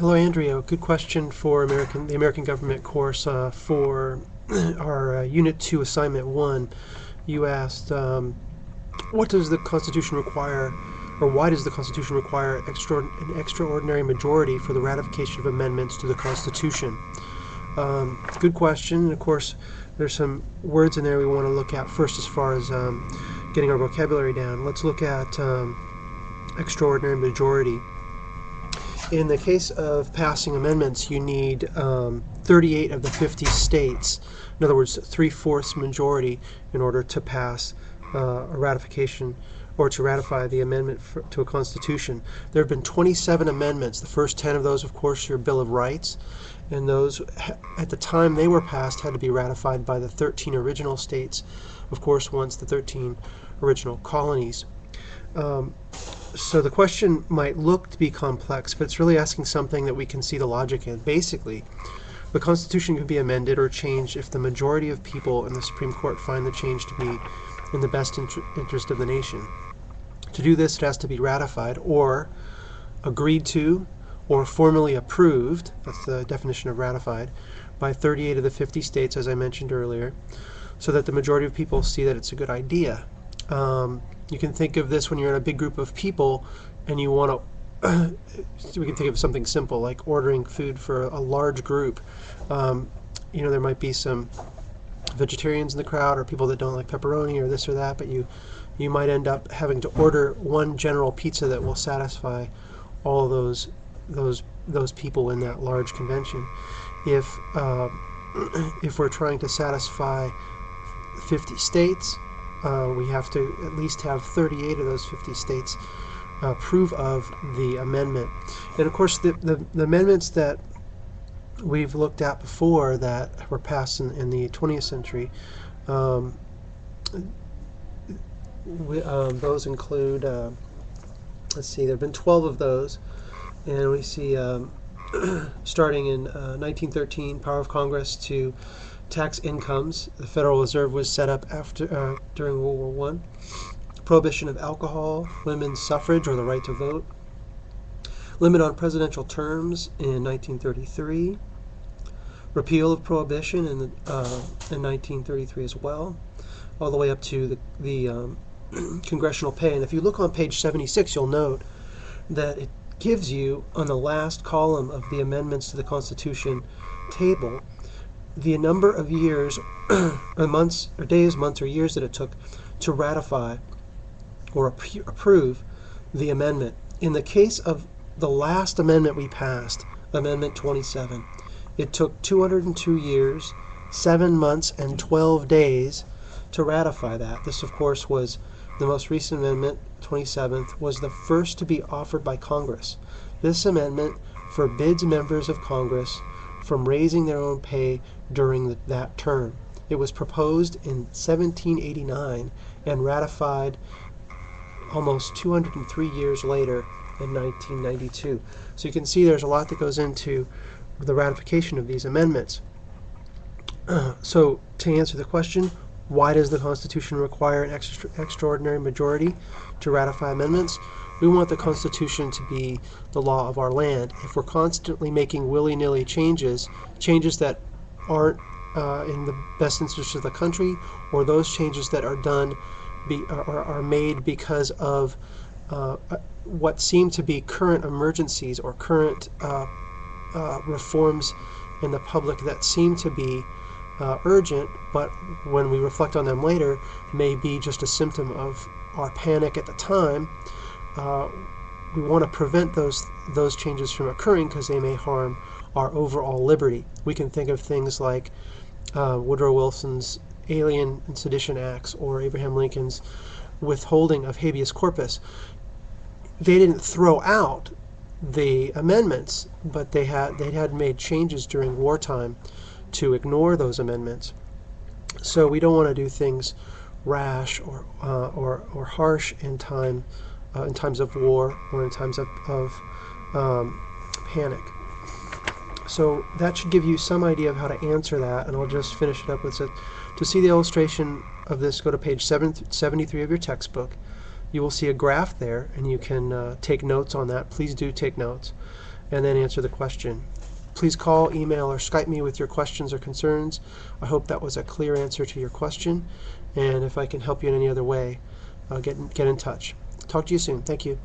Hello, Andrea. Good question for the American government course for our Unit 2, Assignment 1. You asked, what does the Constitution require, or why does the Constitution require an extraordinary majority for the ratification of amendments to the Constitution? Good question. And of course, there's some words in there we want to look at first as far as getting our vocabulary down. Let's look at extraordinary majority. In the case of passing amendments, you need 38 of the 50 states, in other words, 3/4 majority, in order to pass a ratification or to ratify the amendment to a constitution. There have been 27 amendments. The first 10 of those, of course, are Bill of Rights, and those, at the time they were passed, had to be ratified by the 13 original states, of course, once the 13 original colonies. So the question might look to be complex, but it's really asking something that we can see the logic in. Basically, the Constitution can be amended or changed if the majority of people in the Supreme Court find the change to be in the best interest of the nation. To do this, it has to be ratified or agreed to or formally approved, that's the definition of ratified, by 38 of the 50 states, as I mentioned earlier, so that the majority of people see that it's a good idea. You can think of this when you're in a big group of people and you want to, we can think of something simple like ordering food for a large group. There might be some vegetarians in the crowd or people that don't like pepperoni or this or that, but you might end up having to order one general pizza that will satisfy all those people in that large convention. If we're trying to satisfy 50 states, we have to at least have 38 of those 50 states approve of the amendment. And of course, the amendments that we've looked at before that were passed in the 20th century, those include, let's see, there have been 12 of those, and we see starting in 1913, power of Congress to tax incomes. The Federal Reserve was set up during World War I. Prohibition of alcohol, women's suffrage or the right to vote. Limit on presidential terms in 1933. Repeal of prohibition in 1933 as well, all the way up to the congressional pay. And if you look on page 76, you'll note that it gives you, on the last column of the amendments to the Constitution table, the number of years, or months, or days, months, or years that it took to ratify or approve the amendment. In the case of the last amendment we passed, Amendment 27, it took 202 years, 7 months, and 12 days to ratify that. This, of course, was the most recent amendment, 27th, was the first to be offered by Congress. This amendment forbids members of Congress from raising their own pay during that term. It was proposed in 1789 and ratified almost 203 years later in 1992. So you can see there's a lot that goes into the ratification of these amendments. So to answer the question, why does the Constitution require an extraordinary majority to ratify amendments? We want the Constitution to be the law of our land. If we're constantly making willy-nilly changes that aren't in the best interest of the country, or those changes that are done are made because of what seem to be current emergencies or current reforms in the public that seem to be urgent, but when we reflect on them later may be just a symptom of our panic at the time, we want to prevent those changes from occurring because they may harm our overall liberty. We can think of things like Woodrow Wilson's Alien and Sedition Acts or Abraham Lincoln's withholding of habeas corpus. They didn't throw out the amendments, but they had made changes during wartime to ignore those amendments. So we don't want to do things rash or harsh in times of war or in times of panic. So that should give you some idea of how to answer that, and I'll just finish it up with it. To see the illustration of this, go to page 73 of your textbook. You will see a graph there, and you can take notes on that. Please do take notes. and then answer the question. Please call, email, or Skype me with your questions or concerns. I hope that was a clear answer to your question, and if I can help you in any other way, get in touch. Talk to you soon. Thank you.